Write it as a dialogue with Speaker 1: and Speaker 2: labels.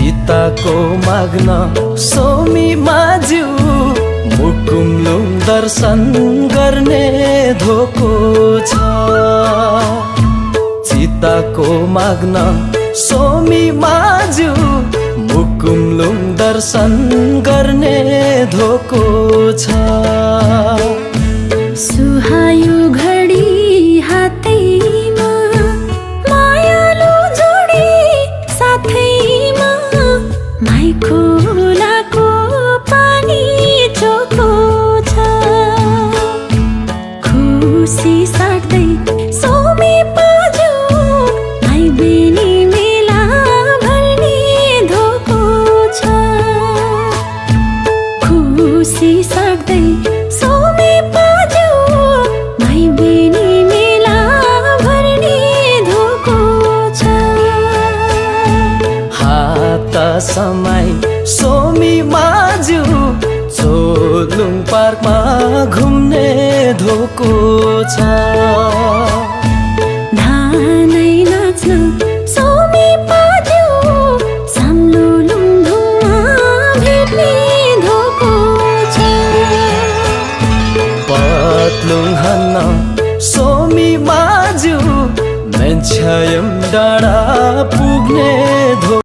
Speaker 1: सीताको माग्न सोमी माझ्यु मुकुमलुङ दर्शन गर्ने धोको छ। सीताको माग्न सोमी माझ्यु मुकुमलुङ दर्शन गर्ने धोको छ।
Speaker 2: सुहायो घडी हातैमा मायालु जोडी साथैमा माई खोलाको पानी चोखो छ। खुसी साट्दै सोमी पाज्यो माई बेनी मेला भर्ने धोको छ। खुसी साट्दै सोमी पाज्यो माई बेनी मेला भर्ने धोको छ।
Speaker 1: हात समाई सोमी माझ्यु चोलुङ पार्कमा घुम्ने धोको छ।
Speaker 2: धानै नाच्न सोमी पाज्यो साम्लोलुङ धुममा भेट्ने धोको छ।
Speaker 1: पत्लुङ हन्न सोमी माझ्यु मेन्छ्यायम डाँडा पुग्ने धोको